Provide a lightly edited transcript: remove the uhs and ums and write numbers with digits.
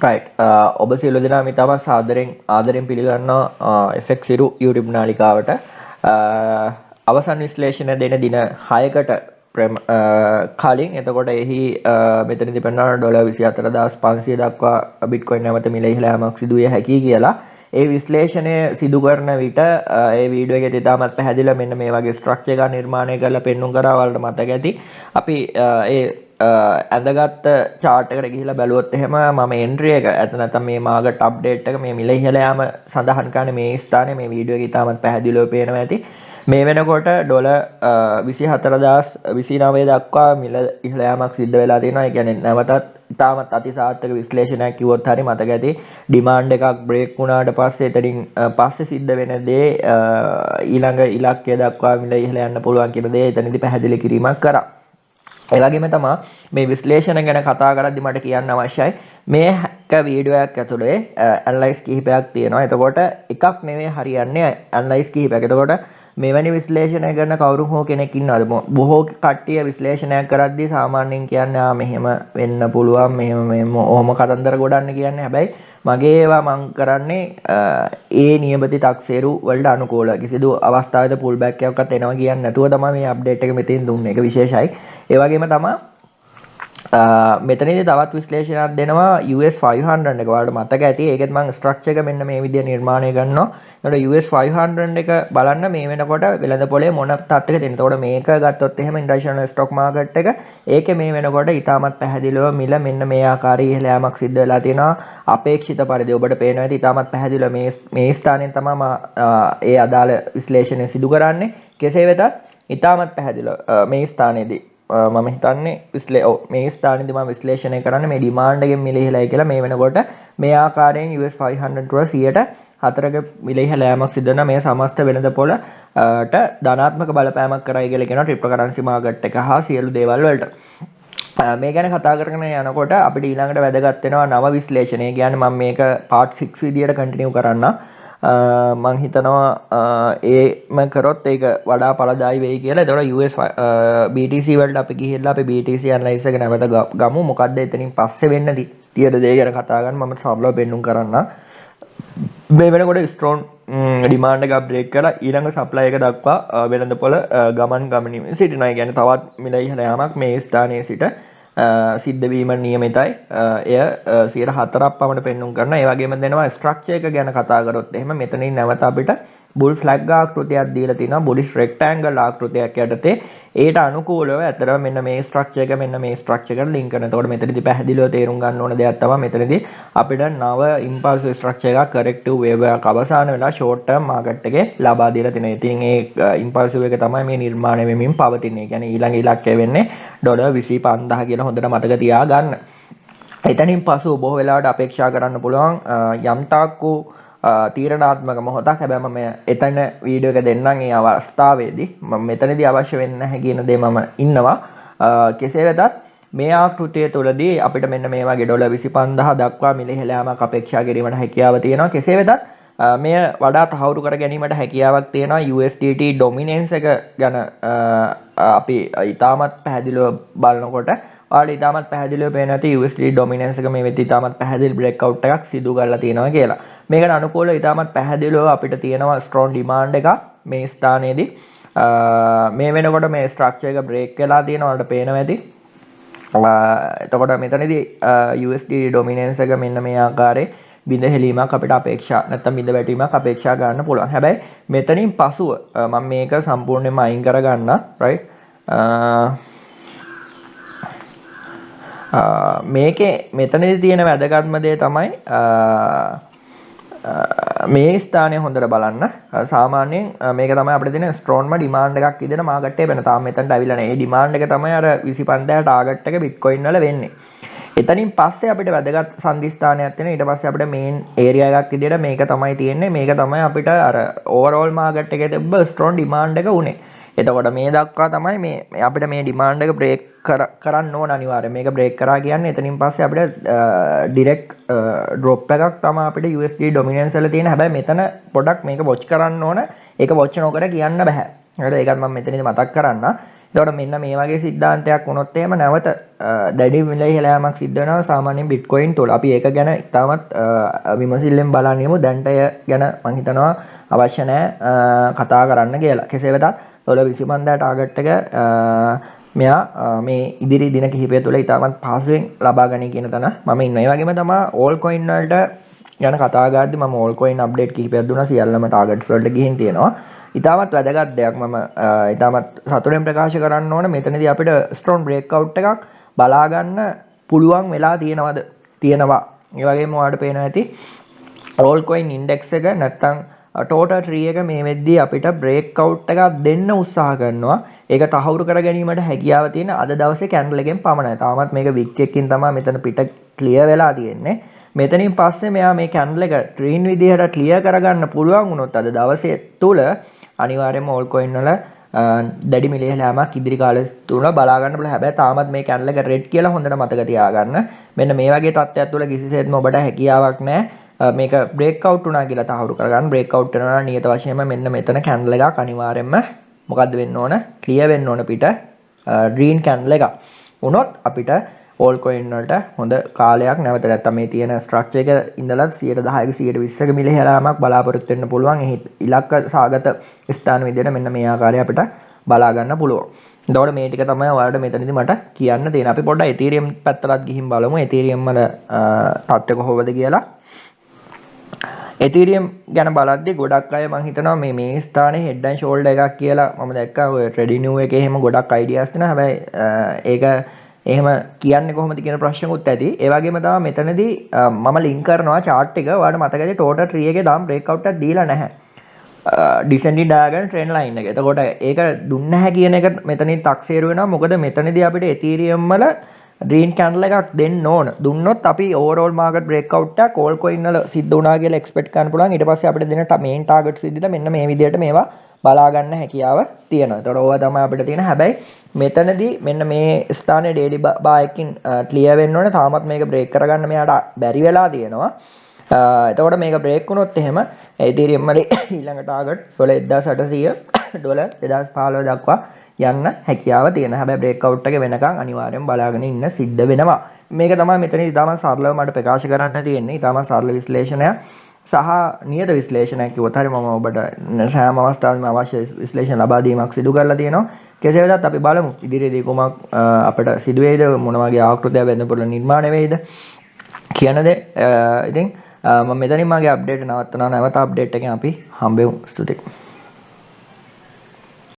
right ඔබ සියලු දෙනාම ඉතාමත් ආදරෙන් පිළිගන්නවා Fxhiru YouTube නාලිකාවට අවසන් විශ්ලේෂණ දෙන දින 6කට කලින් එතකොට එහි මෙතනදී පෙන්වනවා ඩොලර් 24500 දක්වා බිට්කොයින් නැවත මිල ඉහළ යාමක් සිදු විය හැකියි කියලා. ඒ විශ්ලේෂණය සිදු කරන විට ඒ වීඩියෝ එකේ ඉතාමත් පැහැදිලිව මෙන්න මේ වගේ ස්ට්‍රක්චර් එකක් නිර්මාණය කරලා පෙන්වුම් කරා වලට මතක ඇති. අපි ඒ ඇඳගත් chart එකට ගිහිල්ලා බැලුවොත් එහෙම මම entry එක නැත්නම් මේ මාර්කට් අප්ඩේට් එක මේ මිල ඉහළ යාම සඳහන් කරන්නේ මේ ස්ථානයේ මේ වීඩියෝ එකේ ඉතාමත් පැහැදිලිව පේනවා ඇති. මේ වෙනකොට ඩොලර් 24029 දක්වා මිල ඉහළ යාමක් සිද්ධ වෙලා තියෙනවා. ඒ කියන්නේ නැවතත් ඉතාමත් අතිසාර්ථක විශ්ලේෂණයක් කිව්වොත් හරි මතක ඇති. ඩිමාන්ඩ් එකක් බ්‍රේක් වුණාට පස්සේ එතනින් පස්සේ සිද්ධ වෙන දේ ඊළඟ ඉලක්කය දක්වා මිල ඉහළ යන්න පුළුවන් කියන දේ එතනදී පැහැදිලි කිරීමක් කරා. ඒ වගේම තමයි මේ විශ්ලේෂණ ගැන කතා කරද්දි මට කියන්න අවශ්‍යයි මේක වීඩියෝ එකක් ඇතුලේ ඇනලයිස් කිහිපයක් තියෙනවා. එතකොට එකක් නෙවෙයි හරියන්නේ ඇනලයිස් කිහිපයක්. එතකොට මෙවැනි විශ්ලේෂණය කරන කවුරු හෝ කෙනෙක් ඉන්නවද? බොහෝ කට්ටිය විශ්ලේෂණයක් කරද්දී සාමාන්‍යයෙන් කියන්නේ මෙහෙම වෙන්න පුළුවන් මෙහෙම ඔහොම කතන්දර ගොඩන්න කියන්නේ. හැබැයි මගේ ඒවා මම කරන්නේ ඒ නියමති තක්සේරු වලට අනුකූලව කිසිදු අවස්ථාවක පුල් බෑක් එකක්වත් එනවා කියන්නේ නැතුව තමයි මේ අප්ඩේට් එක මෙතෙන් දුන්නේ. ඒක විශේෂයි. ඒ වගේම තමයි මෙතනදී තවත් විශ්ලේෂණයක් දෙනවා US 500 එක. ඔයාලට මතක ඇති. ඒකෙත් මම ස්ට්‍රක්චර් එක මෙන්න මේ විදිහට නිර්මාණය කරනවා. එතකොට US 500 එක බලන්න මේ වෙනකොට වෙළඳ පොලේ මොන තත්ත්වයක තියෙනවද? එතකොට මේක ගත්තොත් එහෙම ඉන්ටර්නැෂනල් ස්ටොක් මාකට් එක ඒකේ මේ වෙනකොට ඊටමත් පැහැදිලිව මිල මෙන්න මේ ආකාරයේ ඉහළ යාමක් සිද්ධ වෙලා තියෙනවා. අපේක්ෂිත පරිදි ඔබට පේනවා ඇති ඊටමත් පැහැදිලිව මේ ස්ථානයෙන් තමයි ඒ අදාළ විශ්ලේෂණය සිදු කරන්නේ. කෙසේ වෙතත් ඊටමත් පැහැදිලිව මේ ස්ථානයේදී මම හිතන්නේ මේ ස්ථානයේදී මම විශ්ලේෂණය කරන්නේ මේ ඩිමාන්ඩ් එකෙන් මිල ඉහළයි කියලා. මේ වෙනකොට මේ ආකාරයෙන් US 500 වල 100%ක මිල ඉහළ යාමක් සිදු වෙනවා. මේ සමස්ත වෙළඳ පොළට ධනාත්මක බලපෑමක් කරයි කියලා කියනවා ක්‍රිප්ටෝකරන්සි මාකට් එක හා සියලු දේවල් වලට. මේ ගැන කතා කරගෙන යනකොට අපිට ඊළඟට වැදගත් වෙනවා නව විශ්ලේෂණය. කියන්නේ මම මේක part 6 විදියට කන්ටිනියු කරන්න. මං හිතනවා ඒම කරොත් ඒක වඩා ඵලදායී වෙයි කියලා. ඒතකොට US BTC වලට අපි ගිහිල්ලා අපි BTC ඇනලයිස් එක නැවත ගමු. මොකද්ද එතනින් පස්සේ වෙන්න තියෙන දේ ගැන කතා කරන්න මම සරලව පෙන්නුම් කරන්න. මේ වෙනකොට ස්ට්‍රෝන් ඩිමාන්ඩ් එක බ්‍රේක් කරලා ඊළඟ සප්ලයි එක දක්වා වෙළඳ පොළ ගමන් සිටිනවා. ඒ කියන්නේ තවත් මිල ඉහළ යාමක් මේ ස්ථානයේ සිට සිද්ධ වීම නියමිතයි. එය 4% පමණ පෙන්නුම් කරනවා. ඒ වගේම දෙනවා ස්ට්‍රක්චර් එක ගැන කතා කරොත් එහෙම මෙතනින් නැවත අපිට බුල් ෆ්ලැග් ආකෘතියක් දීලා තිනවා. බුලිෂ් රෙක්ටැන්ගල් ආකෘතියක් යටතේ ඒට අනුකූලව ඇත්තටම මෙන්න මේ ස්ට්‍රක්චර් එක මෙන්න මේ ස්ට්‍රක්චර් එකට ලින්ක් කරනවා. එතකොට මෙතනදී පැහැදිලිව තේරුම් ගන්න ඕන දෙයක් තමයි මෙතනදී අපිට නව ඉම්පල්සිව් ස්ට්‍රක්චර් එකක් කරෙක්ටිව් වේව් එකක් අවසාන වෙලා ෂෝට් ටර්ම් මාකට් එකේ ලබා දීලා තිනවා. ඉතින් ඒ ඉම්පල්සිව් එක තමයි මේ නිර්මාණය වෙමින් පවතින්නේ. ඒ කියන්නේ ඊළඟ ඉලක්කය වෙන්නේ ඩොලර් 25000 කියලා හොඳට මතක තියාගන්න. එතනින් පසු බොහෝ වෙලාවට අපේක්ෂා කරන්න පුළුවන් යම් තාක් වූ තීරණාත්මක මොහොතක්. හැබැයි මම එතන වීඩියෝ එක දෙන්නම් ඒ අවස්ථාවේදී මම මෙතනදී අවශ්‍ය වෙන්නේ නැහැ කියන දේ මම ඉන්නවා. කෙසේ වෙතත් මේ ආකෘතිය තුළදී අපිට මෙන්න මේ වගේ ඩොලර් 25000 දක්වා මිල ඉහළ යාමක් අපේක්ෂා කිරීමට හැකියාව තියෙනවා. කෙසේ වෙතත් මෙය වඩා තහවුරු කර ගැනීමට හැකියාවක් තියෙනවා. USDT ඩොමිනන්ස් එක ගැන අපි ඊටමත් පැහැදිලිව බලනකොට ඔයාලට ඊටමත් පැහැදිලිව පේනවා ඇති USD ඩොමිනන්ස් එක මේ වෙද්දි ඊටමත් පැහැදිලි බ්‍රේක් අවුට් එකක් සිදු කරලා තියෙනවා කියලා. මේකට අනුකූලව ඊටමත් පැහැදිලිව අපිට තියෙනවා ස්ට්‍රෝන් ඩිමාන්ඩ් එකක් මේ ස්ථානයේදී. මේ වෙනකොට මේ ස්ට්‍රක්චර් එක බ්‍රේක් වෙලා තියෙනවා ඔයාලට පේනවා ඇති. එතකොට මෙතනදී USD ඩොමිනන්ස් එක මෙන්න මේ ආකාරයේ බිඳ හෙලීමක් අපිට අපේක්ෂා නැත්නම් බිඳ වැටීමක් අපේක්ෂා ගන්න පුළුවන්. හැබැයි මෙතනින් පසුව මම මේක සම්පූර්ණයෙන්ම අයින් කරගන්න right මේකේ මෙතනදී තියෙන වැදගත්ම දේ තමයි මේ ස්ථානය හොඳට බලන්න. සාමාන්‍යයෙන් මේක තමයි අපිට දෙන ස්ට්‍රෝන්ම ඩිමාන්ඩ් එකක් විදිහට මාකට් එකේ වෙන. තාම මෙතනට අවිලා නැහැ. මේ ඩිමාන්ඩ් එක තමයි අර 25000 ටාගට් එක බිට්කොයින් වල වෙන්නේ. එතනින් පස්සේ අපිට වැදගත් සංදිස්ථානයක් තියෙනවා. ඊට පස්සේ අපිට මේන් ඒරියා එකක් විදිහට මේක තමයි තියෙන්නේ. මේක තමයි අපිට අර ඕවරෝල් මාකට් එකේ තිබ්බ ස්ට්‍රෝන් ඩිමාන්ඩ් එක උනේ. එතකොට මේ දක්වා තමයි මේ අපිට මේ ඩිමාන්ඩ් එක බ්‍රේක් කරන්න ඕන අනිවාර්යයෙන්. මේක බ්‍රේක් කරා කියන්නේ එතනින් පස්සේ අපිට ඩිරෙක්ට් ඩ්‍රොප් එකක් තමයි අපිට USD ඩොමිනන්ස් වල තියෙන. හැබැයි මෙතන පොඩක් මේක වොච් කරන්න ඕන. ඒක වොච් නොකර කියන්න බෑ. හරිද? ඒකත් මම මෙතනදී මතක් කරන්න. එතකොට මෙන්න මේ වගේ සිද්ධාන්තයක් වුණොත් එහෙම නැවත දැඩි මිල ඉහළ යාමක් සිද්ධ වෙනවා සාමාන්‍යයෙන් බිට්කොයින් තුල. අපි ඒක ගැන ඉතාමත් විමසිල්ලෙන් බලන්න යමු. දැන්ට ගැන මම හිතනවා අවශ්‍ය නැහැ කතා කරන්න කියලා. කෙසේ වෙතත් ඩොලර් 25000 ටාගට් එක මෙයා මේ ඉදිරි දින කිහිපය තුළ ඉතාමත් පහසුවෙන් ලබා ගනී කියන තැන මම ඉන්නවා. ඒ වගේම තමයි ඕල් කොයින් වලට ගැන කතා කරද්දි මම ඕල් කොයින් අප්ඩේට් කිහිපයක් දුන්නා. සියල්ලම ටාගට්ස් වලට ගිහින් තියෙනවා. ඉතාමත් වැදගත් දෙයක් මම ඉතාමත් සතුටෙන් ප්‍රකාශ කරන්න ඕන. මෙතනදී අපිට ස්ට්‍රෝන් බ්‍රේක් අවුට් එකක් බලා ගන්න පුළුවන් වෙලා තියෙනවා. ඒ වගේම ඔයාලට පේනවා ඇති ඕල් කොයින් ඉන්ඩෙක්ස් එක නැත්තම් ටෝටල් ට්‍රී එක මේ වෙද්දී අපිට බ්‍රේක් අවුට් එකක් දෙන්න උත්සාහ කරනවා. ඒක තහවුරු කර ගැනීමට හැකියාව තියෙන අද දවසේ කැන්ඩල් එකෙන් පමණයි. තාමත් මේක වික් එකකින් තමයි මෙතන පිට ක්ලියර් වෙලා තියෙන්නේ. මෙතනින් පස්සේ මෙයා මේ කැන්ඩල් එක ට්‍රීන් විදිහට ක්ලියර් කරගන්න පුළුවන් වුණොත් අද දවසේ තුල අනිවාර්යයෙන්ම ඕල් කොයින් වල දැඩි මිල ඉහළයාමක් ඉදිරි කාලෙ තුල බලා ගන්න පුළුවන්. හැබැයි තාමත් මේ කැන්ඩල් එක රෙඩ් කියලා හොඳට මතක තියාගන්න. මෙන්න මේ වගේ තත්ත්වයක් තුල කිසිසේත්ම ඔබට හැකියාවක් නැහැ මේක බ්‍රේක් අවුට් වුණා කියලා තහවුරු කරගන්න. බ්‍රේක් අවුට් වෙනවා නියත වශයෙන්ම මෙන්න මෙතන කැන්ඩල් එකක් අනිවාර්යයෙන්ම මොකද්ද වෙන්න ඕන? ක්ලියර් වෙන්න ඕන පිට ග්‍රීන් කැන්ඩල් එකක්. වුණොත් අපිට ඕල් කොයින් වලට හොඳ කාලයක් නැවත නැත්තම් මේ තියෙන ස්ට්‍රක්චර් එක ඉඳලා 10%ක 120ක මිල ඉහළයාමක් බලාපොරොත්තු වෙන්න පුළුවන්. එහි ඉලක්ක සාගත ස්ථාන විදිහට මෙන්න මේ ආකාරය අපිට බලා ගන්න පුළුවන්. එතකොට මේ ටික තමයි ඔයාලට මෙතනදී මට කියන්න තියෙන. අපි පොඩ්ඩක් එතීරියම් පැත්තට ගිහින් බලමු. එතීරියම් වල තත්ත්වය කොහොමද කියලා. එතීරියම් ගැන බලද්දී ගොඩක් අය මම හිතනවා මේ ස්ථානයේ හෙඩ් ඇන්ඩ් ෂෝල්ඩර් එකක් කියලා මම දැක්කා ඔය ට්‍රෙඩිනියු එකේ එහෙම ගොඩක් අයිඩියාස් තියෙනවා. හැබැයි ඒක එහෙම කියන්නේ කොහොමද කියන ප්‍රශ්නකුත් ඇති. ඒ වගේම තමයි මෙතනදී මම ලින්ක් කරනවා chart එක. ඔයාලට මතකද total tree එකේ දාම් break out එකක් දීලා නැහැ. descending diagonal trend line එක. එතකොට ඒක දුන්නේ නැහැ කියන එක මෙතනින් තක්සේරු වෙනවා. මොකද මෙතනදී අපිට Ethereum වල green candle එකක් දෙන්න ඕන. දුන්නොත් අපි overall market breakout එකක් all coin වල සිද්ධ වුණා කියලා expect කරන්න පුළුවන්. ඊට පස්සේ අපිට දෙන main targets විදිහට මෙන්න මේ විදිහට මේවා බලා ගන්න හැකියාව තියෙනවා. එතකොට ඕවා තමයි අපිට තියෙන. හැබැයි මෙතනදී මෙන්න මේ ස්ථානයේ daily buy එකකින් clear වෙන්න ඕනේ. තාමත් මේක break කරගන්න මෙයාට බැරි වෙලා තියෙනවා. එතකොට මේක break වුණොත් එහෙම Ethereum වල ඊළඟ target $1800 $2015 දක්වා යන්න හැකියාව තියෙනවා. හැබැයි break out එක වෙනකන් අනිවාර්යෙන් බලාගෙන ඉන්න සිද්ධ වෙනවා. මේක තමයි මෙතනදී ඉතාම සරලව මට ප්‍රකාශ කරන්න තියෙන්නේ. ඉතාම සරල විශ්ලේෂණයක් සහ නියත විශ්ලේෂණයක් කිව්වොත් හරි මම ඔබට සෑම අවස්ථාවෙම අවශ්‍ය විශ්ලේෂණ ලබා දීමක් සිදු කරලා තියෙනවා. කෙසේ වෙතත් අපි බලමු ඉදිරියේදී කොමක් අපිට සිදු වෙයිද, මොන වගේ ආකෘතියක් වෙන්න පුළුවන් නිර්මාණය වෙයිද කියන දේ. ඉතින් මම මෙතනින් මගේ අප්ඩේට් නවත්තනවා. නැවත අප්ඩේට් එකෙන් අපි හම්බෙමු. ස්තුතියි.